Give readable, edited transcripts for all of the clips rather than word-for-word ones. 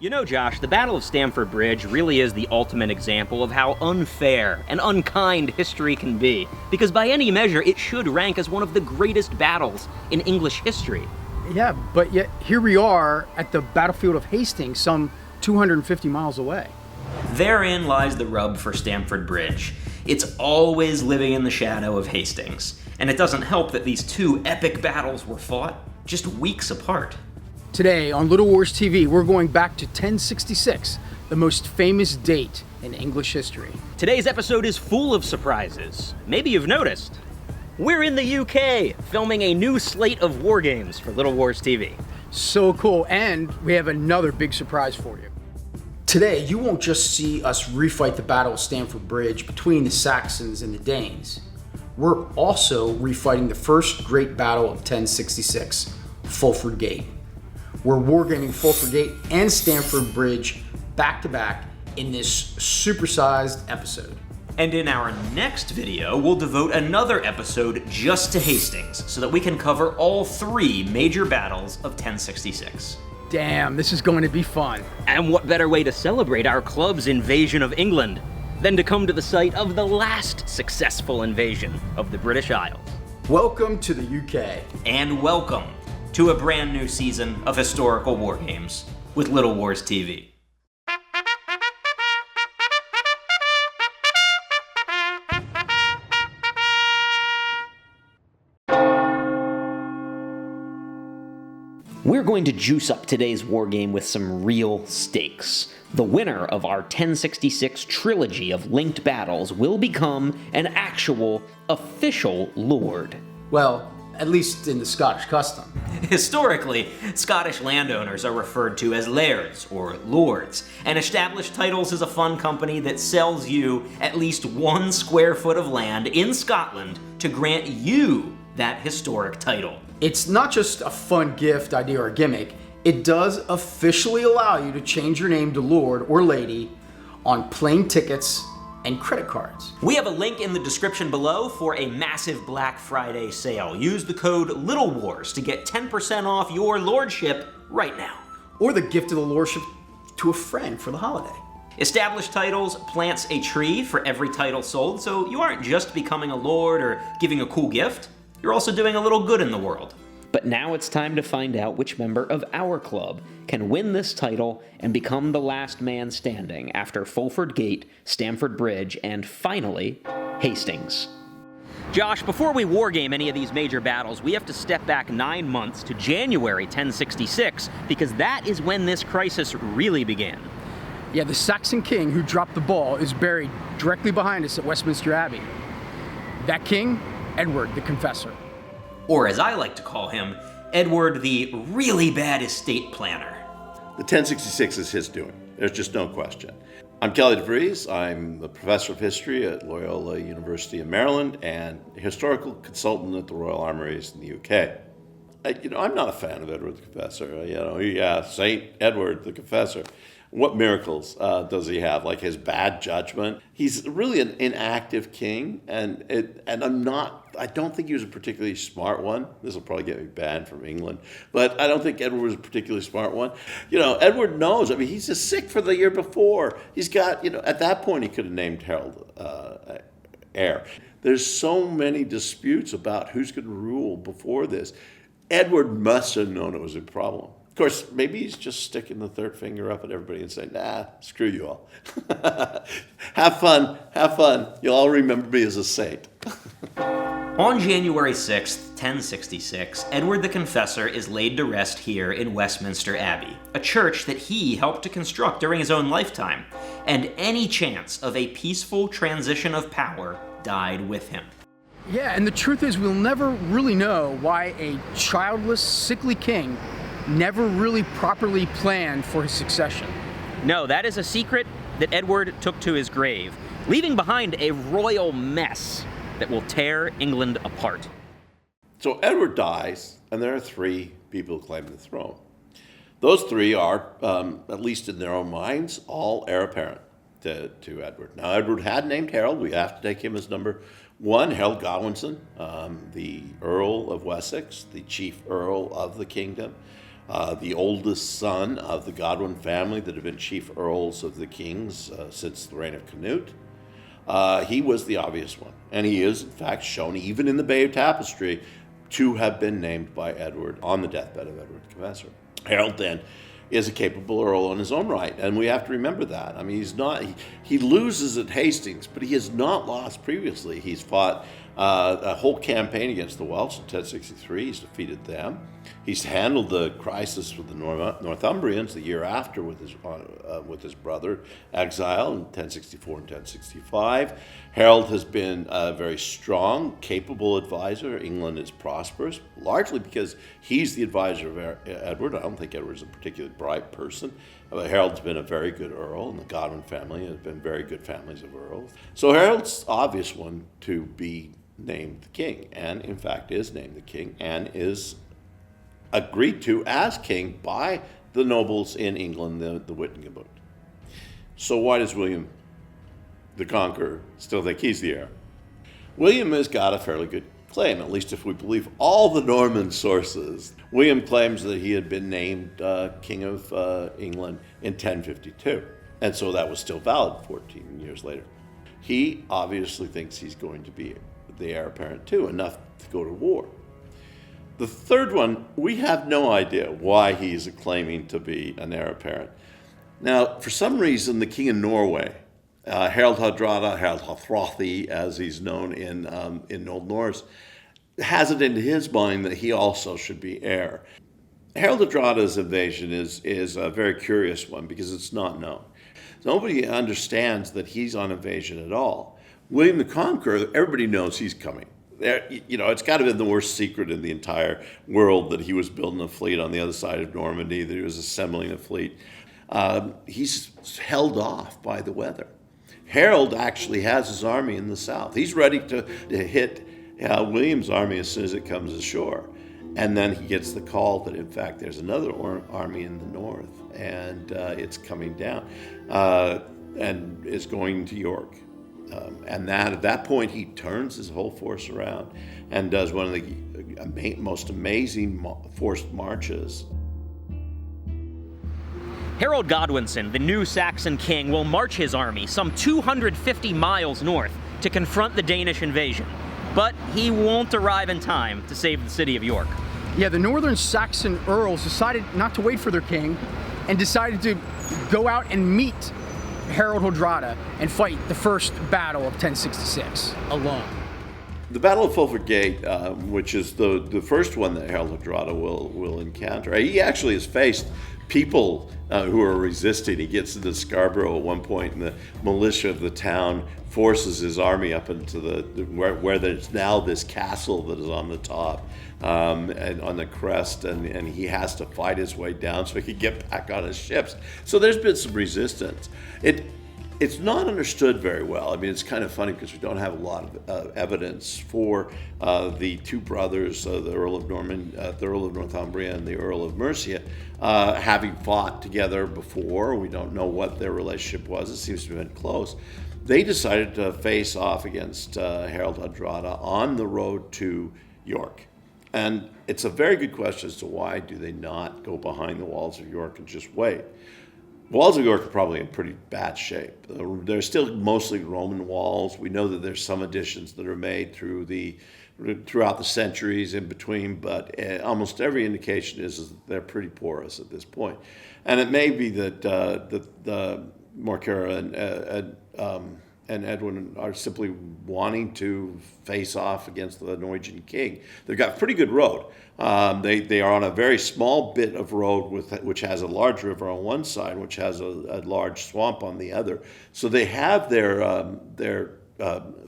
You know, Josh, the Battle of Stamford Bridge really is the ultimate example of how unfair and unkind history can be, because by any measure, it should rank as one of the greatest battles in English history. Yeah, but yet here we are at the battlefield of Hastings, some 250 miles away. Therein lies the rub for Stamford Bridge. It's always living in the shadow of Hastings, and it doesn't help that these two epic battles were fought just weeks apart. Today on Little Wars TV, we're going back to 1066, the most famous date in English history. Today's episode is full of surprises. Maybe you've noticed. We're in the UK, filming a new slate of war games for Little Wars TV. So cool, and we have another big surprise for you. Today, you won't just see us refight the Battle of Stamford Bridge between the Saxons and the Danes. We're also refighting the first great battle of 1066, Fulford Gate. We're wargaming Fulford Gate and Stamford Bridge back to back in this supersized episode. And in our next video, we'll devote another episode just to Hastings so that we can cover all three major battles of 1066. Damn, this is going to be fun. And what better way to celebrate our club's invasion of England than to come to the site of the last successful invasion of the British Isles. Welcome to the UK. And welcome to a brand new season of historical war games with Little Wars TV. We're going to juice up today's war game with some real stakes. The winner of our 1066 trilogy of linked battles will become an actual, official lord. Well, at least in the Scottish custom. Historically, Scottish landowners are referred to as lairds or lords, and established titles is a fun company that sells you at least 1 square foot of land in Scotland to grant you that historic title. It's not just a fun gift, idea, or gimmick. It does officially allow you to change your name to Lord or Lady on plane tickets and credit cards. We have a link in the description below for a massive Black Friday sale. Use the code LittleWars to get 10% off your lordship right now. Or the gift of the lordship to a friend for the holiday. Established Titles plants a tree for every title sold, so you aren't just becoming a lord or giving a cool gift. You're also doing a little good in the world. But now it's time to find out which member of our club can win this title and become the last man standing after Fulford Gate, Stamford Bridge, and finally, Hastings. Josh, before we wargame any of these major battles, we have to step back 9 months to January 1066, because that is when this crisis really began. Yeah, the Saxon king who dropped the ball is buried directly behind us at Westminster Abbey. That king, Edward the Confessor. Or as I like to call him, Edward the really bad estate planner. The 1066 is his doing. There's just no question. I'm Kelly DeVries. I'm a professor of history at Loyola University in Maryland and historical consultant at the Royal Armouries in the UK. I'm not a fan of Edward the Confessor. Saint Edward the Confessor. What miracles does he have? Like his bad judgment. He's really an inactive king, and I don't think he was a particularly smart one. This will probably get me banned from England, but I don't think Edward was a particularly smart one. Edward knows. I mean, he's just sick for the year before. He's got, at that point, he could have named Harold heir. There's so many disputes about who's going to rule before this. Edward must have known it was a problem. Of course, maybe he's just sticking the third finger up at everybody and saying, nah, screw you all. Have fun. You'll all remember me as a saint. On January 6th, 1066, Edward the Confessor is laid to rest here in Westminster Abbey, a church that he helped to construct during his own lifetime, and any chance of a peaceful transition of power died with him. Yeah, and the truth is we'll never really know why a childless, sickly king never really properly planned for his succession. No, that is a secret that Edward took to his grave, leaving behind a royal mess that will tear England apart. So Edward dies, and there are 3 people claiming the throne. Those 3 are, at least in their own minds, all heir apparent to Edward. Now, Edward had named Harold. We have to take him as number 1, Harold Godwinson, the Earl of Wessex, the chief earl of the kingdom. the oldest son of the Godwin family that had been chief earls of the kings since the reign of Canute. He was the obvious one, and he is, in fact, shown even in the Bay of Tapestry to have been named by Edward on the deathbed of Edward the Confessor. Harold then is a capable earl in his own right, and we have to remember that. I mean, he loses at Hastings, but he has not lost previously. He's fought a whole campaign against the Welsh in 1063. He's defeated them. He's handled the crisis with the Northumbrians the year after with his brother exile in 1064 and 1065. Harold has been a very strong, capable advisor. England is prosperous, largely because he's the advisor of Edward. I don't think Edward's a particularly bright person. Harold's been a very good earl, and the Godwin family has been very good families of earls. So Harold's the obvious one to be named the king, and in fact is named the king, and is agreed to as king by the nobles in England, the Wittengeburt. So why does William the Conqueror still think he's the heir? William has got a fairly good claim, at least if we believe all the Norman sources. William claims that he had been named King of England in 1052, and so that was still valid 14 years later. He obviously thinks he's going to be the heir apparent too, enough to go to war. The third one, we have no idea why he's claiming to be an heir apparent. Now, for some reason, the king of Norway, Harald Hardrada, Harald Hardrathi, as he's known in Old Norse, has it into his mind that he also should be heir. Harald Hardrada's invasion is a very curious one because it's not known. Nobody understands that he's on invasion at all. William the Conqueror, everybody knows he's coming. It's got to be the worst secret in the entire world that he was building a fleet on the other side of Normandy, that he was assembling a fleet. He's held off by the weather. Harold actually has his army in the south. He's ready to hit William's army as soon as it comes ashore. And then he gets the call that, in fact, there's another army in the north, and it's coming down and is going to York. And at that point, he turns his whole force around and does one of the most amazing forced marches. Harold Godwinson, the new Saxon king, will march his army some 250 miles north to confront the Danish invasion. But he won't arrive in time to save the city of York. Yeah, the northern Saxon earls decided not to wait for their king and decided to go out and meet Harold Hardrada and fight the first battle of 1066 alone. The Battle of Fulford Gate, which is the first one that Harold Hardrada will encounter, he actually has faced people who are resisting. He gets into Scarborough at one point, and the militia of the town forces his army up into where there's now this castle that is on the top and on the crest, and he has to fight his way down so he can get back on his ships. So there's been some resistance. It's not understood very well. I mean, it's kind of funny because we don't have a lot of evidence for the two brothers, the Earl of Northumbria and the Earl of Mercia, having fought together before. We don't know what their relationship was. It seems to have been close. They decided to face off against Harold Hardrada on the road to York. And it's a very good question as to why do they not go behind the walls of York and just wait. Walls of York are probably in pretty bad shape. They're still mostly Roman walls. We know that there's some additions that are made throughout the centuries in between, but almost every indication is that they're pretty porous at this point. And it may be that the Morcar and Edwin are simply wanting to face off against the Norwegian king. They've got a pretty good road. They are on a very small bit of road which has a large river on one side, which has a large swamp on the other. So they have their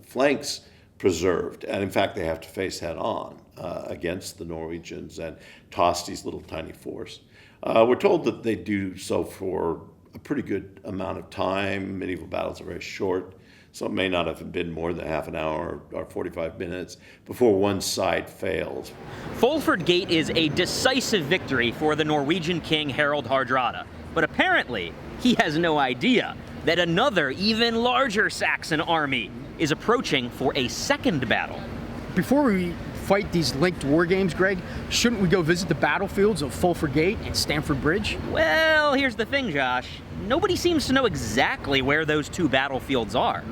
flanks preserved, and in fact they have to face head on against the Norwegians and Tosti's little tiny force. We're told that they do so for a pretty good amount of time. Medieval battles are very short. So it may not have been more than half an hour or 45 minutes before one side fails. Fulford Gate is a decisive victory for the Norwegian king Harald Hardrada. But apparently, he has no idea that another, even larger Saxon army is approaching for a second battle. Before we fight these linked war games, Greg, shouldn't we go visit the battlefields of Fulford Gate and Stamford Bridge? Well, here's the thing, Josh. Nobody seems to know exactly where those two battlefields are.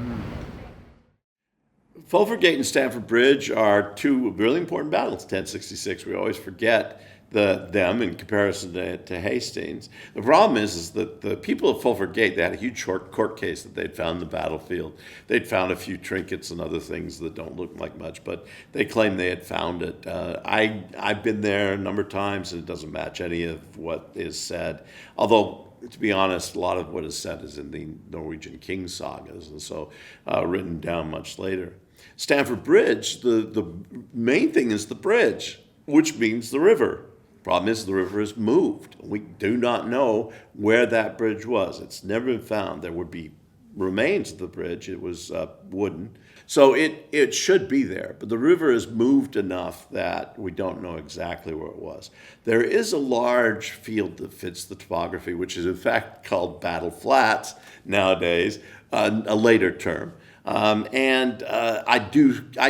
Fulford Gate and Stamford Bridge are two really important battles, 1066. We always forget them in comparison to Hastings. The problem is that the people of Fulford Gate, they had a huge court case that they'd found in the battlefield. They'd found a few trinkets and other things that don't look like much, but they claim they had found it. I've been there a number of times, and it doesn't match any of what is said. Although, to be honest, a lot of what is said is in the Norwegian king sagas, and so written down much later. Stamford Bridge, the main thing is the bridge, which means the river. Problem is the river has moved. We do not know where that bridge was. It's never been found. There would be remains of the bridge. It was wooden. So it should be there, but the river has moved enough that we don't know exactly where it was. There is a large field that fits the topography, which is in fact called Battle Flats nowadays, a later term. I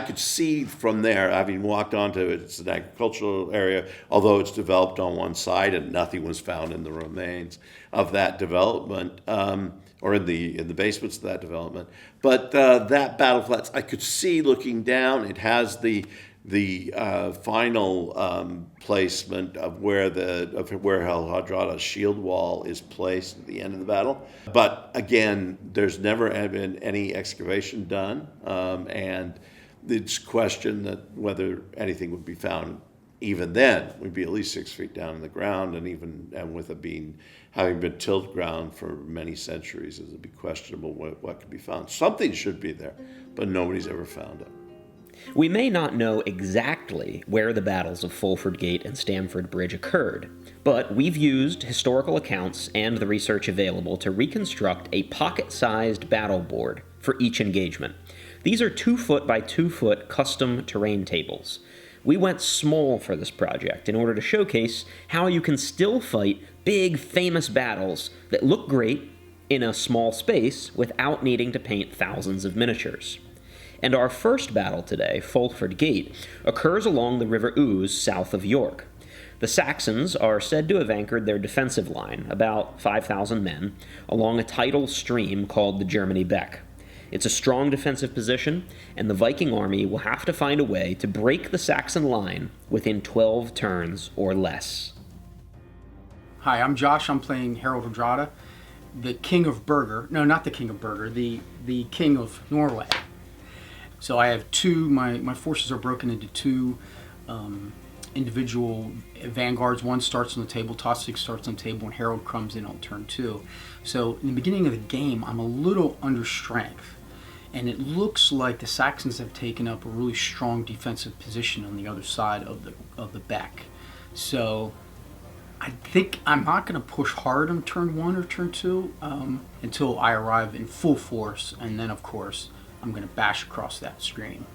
could see from there, having walked onto it, it's an agricultural area, although it's developed on one side and nothing was found in the remains of that development, or in the basements of that development. But that Battle Flats, I could see looking down. It has the final placement of where Harald Hardrada's shield wall is placed at the end of the battle. But again, there's never been any excavation done, and it's questioned that whether anything would be found even then. We'd be at least 6 feet down in the ground, and with it having been tilled ground for many centuries, it'd be questionable what could be found. Something should be there, but nobody's ever found it. We may not know exactly where the battles of Fulford Gate and Stamford Bridge occurred, but we've used historical accounts and the research available to reconstruct a pocket-sized battle board for each engagement. These are 2-foot by 2-foot custom terrain tables. We went small for this project in order to showcase how you can still fight big, famous battles that look great in a small space without needing to paint thousands of miniatures. And our first battle today, Fulford Gate, occurs along the River Ouse south of York. The Saxons are said to have anchored their defensive line, about 5,000 men, along a tidal stream called the Germany Beck. It's a strong defensive position, and the Viking army will have to find a way to break the Saxon line within 12 turns or less. Hi, I'm Josh. I'm playing Harald Hardrada, the King of Burger. No, not the King of Burger, the King of Norway. So I have my forces are broken into two individual vanguards. One starts on the table, Tostig starts on the table, and Harold comes in on turn 2. So in the beginning of the game, I'm a little under strength. And it looks like the Saxons have taken up a really strong defensive position on the other side of the Beck. So I think I'm not going to push hard on turn 1 or turn 2 until I arrive in full force, and then of course I'm going to bash across that stream.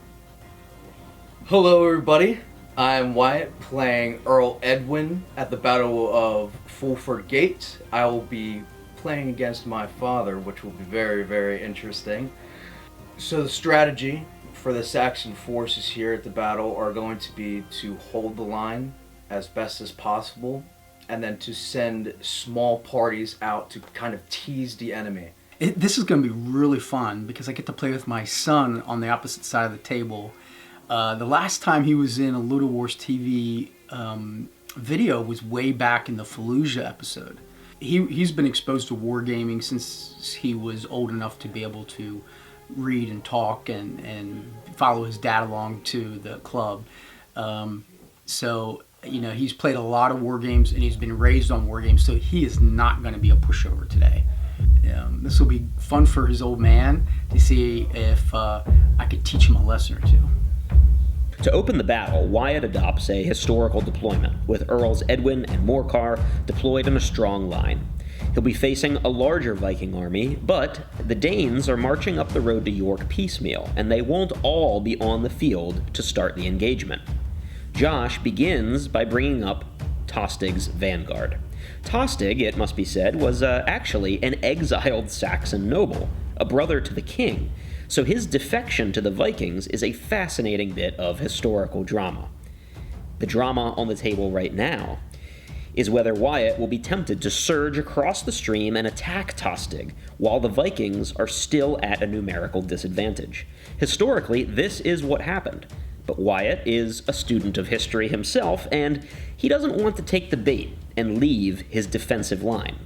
Hello everybody, I'm Wyatt playing Earls Edwin at the Battle of Fulford Gate. I will be playing against my father, which will be very, very interesting. So the strategy for the Saxon forces here at the battle are going to be to hold the line as best as possible, and then to send small parties out to kind of tease the enemy. This is going to be really fun because I get to play with my son on the opposite side of the table. The last time he was in a Ludo Wars TV video was way back in the Fallujah episode. He's been exposed to wargaming since he was old enough to be able to read and talk and follow his dad along to the club. So, you know, he's played a lot of war games and he's been raised on war games, so he is not going to be a pushover today. This will be fun for his old man to see if I could teach him a lesson or two. To open the battle, Wyatt adopts a historical deployment, with Earls Edwin and Morcar deployed in a strong line. He'll be facing a larger Viking army, but the Danes are marching up the road to York piecemeal, and they won't all be on the field to start the engagement. Josh begins by bringing up Tostig's vanguard. Tostig, it must be said, was actually an exiled Saxon noble, a brother to the king, So his defection to the Vikings is a fascinating bit of historical drama. The drama on the table right now is whether Wyatt will be tempted to surge across the stream and attack Tostig, while the Vikings are still at a numerical disadvantage. Historically, this is what happened, but Wyatt is a student of history himself, and he doesn't want to take the bait and leave his defensive line.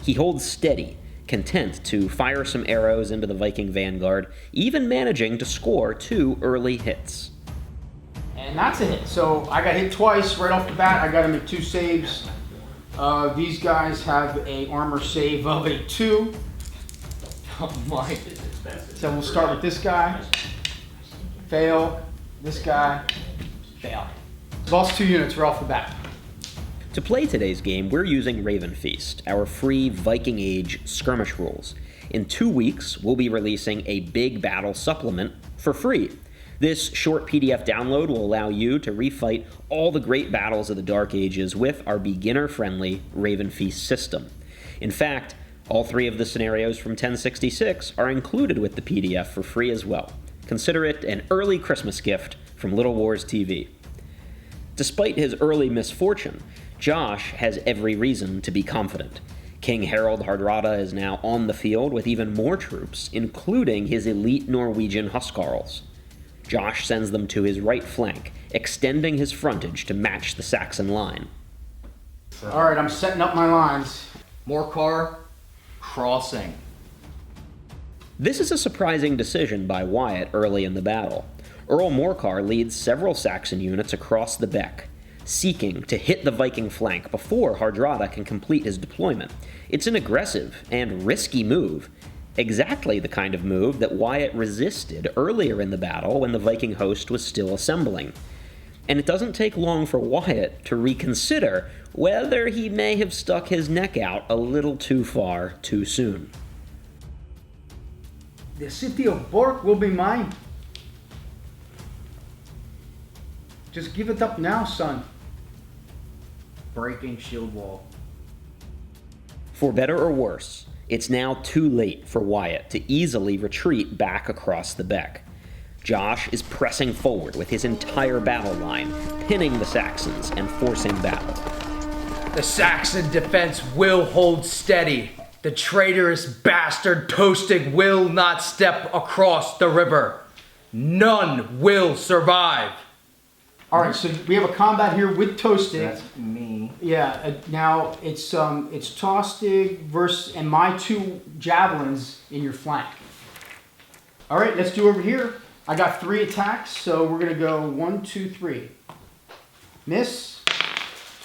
He holds steady, content to fire some arrows into the Viking vanguard, even managing to score 2 early hits. And that's a hit. So I got hit twice right off the bat. I got him at 2 saves. These guys have a armor save of a 2. Oh my. So we'll start with this guy. Fail. This guy. Fail. Lost 2 units right off the bat. To play today's game, we're using Raven Feast, our free Viking Age skirmish rules. In 2 weeks, we'll be releasing a big battle supplement for free. This short PDF download will allow you to refight all the great battles of the Dark Ages with our beginner-friendly Raven Feast system. In fact, all 3 of the scenarios from 1066 are included with the PDF for free as well. Consider it an early Christmas gift from Little Wars TV. Despite his early misfortune, Josh has every reason to be confident. King Harald Hardrada is now on the field with even more troops, including his elite Norwegian Huskarls. Josh sends them to his right flank, extending his frontage to match the Saxon line. All right, I'm setting up my lines. Morcar crossing. This is a surprising decision by Wyatt early in the battle. Earl Morcar leads several Saxon units across the beck, seeking to hit the Viking flank before Hardrada can complete his deployment. It's an aggressive and risky move, exactly the kind of move that Wyatt resisted earlier in the battle when the Viking host was still assembling. And it doesn't take long for Wyatt to reconsider whether he may have stuck his neck out a little too far too soon. The city of Bork will be mine. Just give it up now, son. Breaking shield wall. For better or worse, it's now too late for Wyatt to easily retreat back across the beck. Josh is pressing forward with his entire battle line, pinning the Saxons and forcing battle. The Saxon defense will hold steady. The traitorous bastard Tostig will not step across the river. None will survive. All right, so we have a combat here with Tostig. That's me. Yeah. Now it's Tostig versus and my 2 javelins in your flank. All right, let's do over here. I got 3 attacks, so we're gonna go 1, 2, 3. Miss,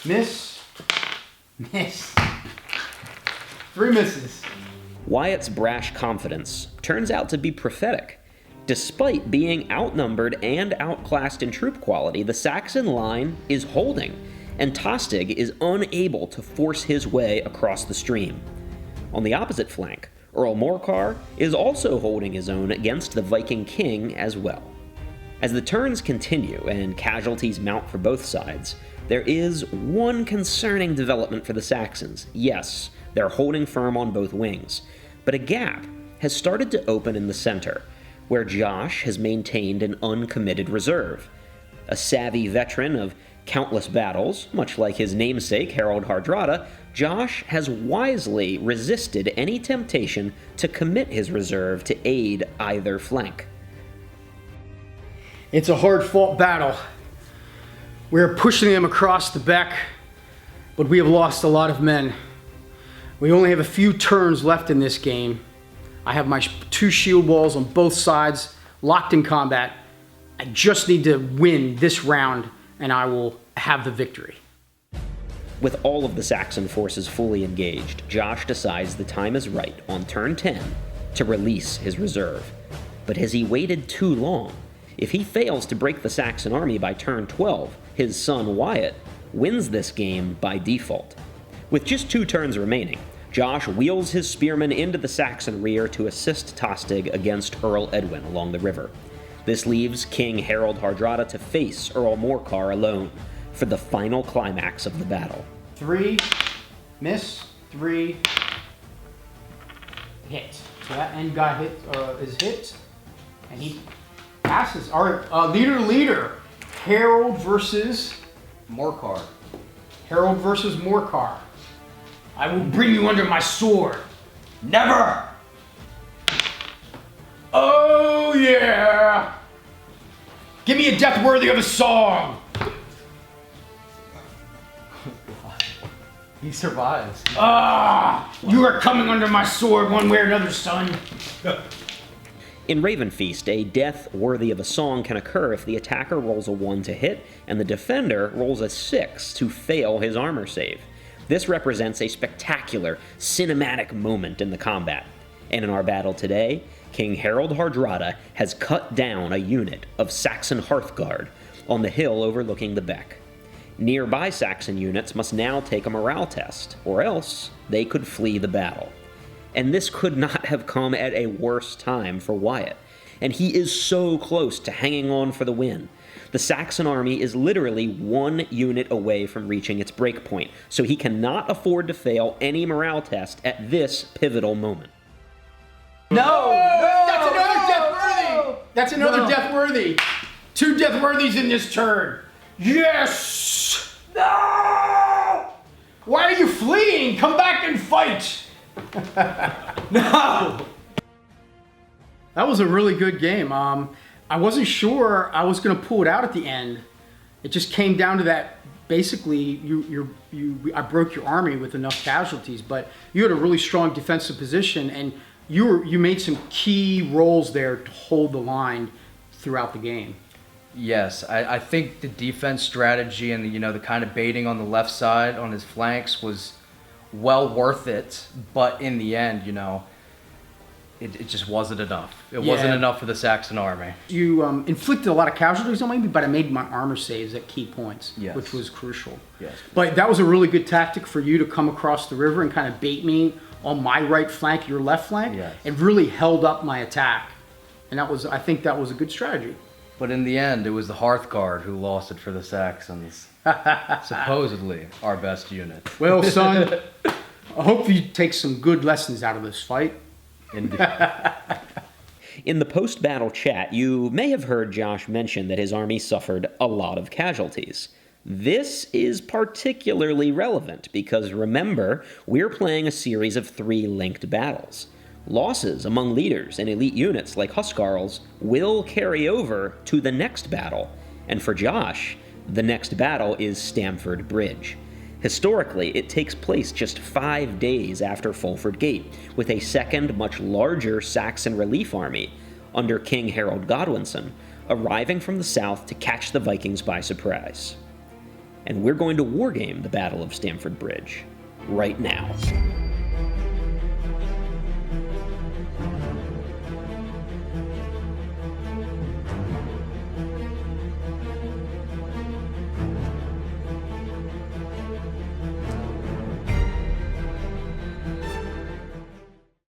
miss, miss. 3 misses. Wyatt's brash confidence turns out to be prophetic. Despite being outnumbered and outclassed in troop quality, the Saxon line is holding, and Tostig is unable to force his way across the stream. On the opposite flank, Earl Morcar is also holding his own against the Viking king as well. As the turns continue and casualties mount for both sides, there is one concerning development for the Saxons. Yes, they're holding firm on both wings, but a gap has started to open in the center, where Josh has maintained an uncommitted reserve. A savvy veteran of countless battles, much like his namesake Harald Hardrada, Josh has wisely resisted any temptation to commit his reserve to aid either flank. It's a hard-fought battle. We're pushing them across the beck, but we have lost a lot of men. We only have a few turns left in this game. I have my 2 shield walls on both sides, locked in combat. I just need to win this round, and I will have the victory. With all of the Saxon forces fully engaged, Josh decides the time is right on turn 10 to release his reserve. But has he waited too long? If he fails to break the Saxon army by turn 12, his son Wyatt wins this game by default. With just 2 turns remaining, Josh wheels his spearmen into the Saxon rear to assist Tostig against Earl Edwin along the river. This leaves King Harald Hardrada to face Earl Morcar alone for the final climax of the battle. 3, miss, 3, hit. So that end guy is hit. And he passes. All right, leader. Harold versus Morcar. Harold versus Morcar. I will bring you under my sword. Never! Oh, yeah! Give me a death worthy of a song! He survives. You are coming under my sword one way or another, son. In Raven Feast, a death worthy of a song can occur if the attacker rolls a 1 to hit and the defender rolls a 6 to fail his armor save. This represents a spectacular, cinematic moment in the combat. And in our battle today, King Harald Hardrada has cut down a unit of Saxon Hearthguard on the hill overlooking the beck. Nearby Saxon units must now take a morale test, or else they could flee the battle. And this could not have come at a worse time for Wyatt. And he is so close to hanging on for the win. The Saxon army is literally 1 unit away from reaching its breakpoint, so he cannot afford to fail any morale test at this pivotal moment. No! That's another death worthy! That's another death worthy! 2 death worthies in this turn! Yes! No! Why are you fleeing? Come back and fight! No! That was a really good game. I wasn't sure I was going to pull it out at the end. It just came down to that. Basically, I broke your army with enough casualties, but you had a really strong defensive position, and you made some key roles there to hold the line throughout the game. Yes, I think the defense strategy and the kind of baiting on the left side on his flanks was well worth it, but in the end, it just wasn't enough. It wasn't enough for the Saxon army. You inflicted a lot of casualties on me, but I made my armor saves at key points, Yes. which was crucial. Yes. But that was a really good tactic for you to come across the river and kind of bait me on my right flank, your left flank, Yes. and really held up my attack. And I think that was a good strategy. But in the end, it was the Hearthguard who lost it for the Saxons. Supposedly our best unit. Well, son, I hope you take some good lessons out of this fight. Indeed. In the post-battle chat, you may have heard Josh mention that his army suffered a lot of casualties. This is particularly relevant because remember, we're playing a series of 3 linked battles. Losses among leaders and elite units like Huskarls will carry over to the next battle, and for Josh, the next battle is Stamford Bridge. Historically, it takes place just 5 days after Fulford Gate, with a second, much larger Saxon relief army under King Harold Godwinson arriving from the south to catch the Vikings by surprise. And we're going to wargame the Battle of Stamford Bridge right now.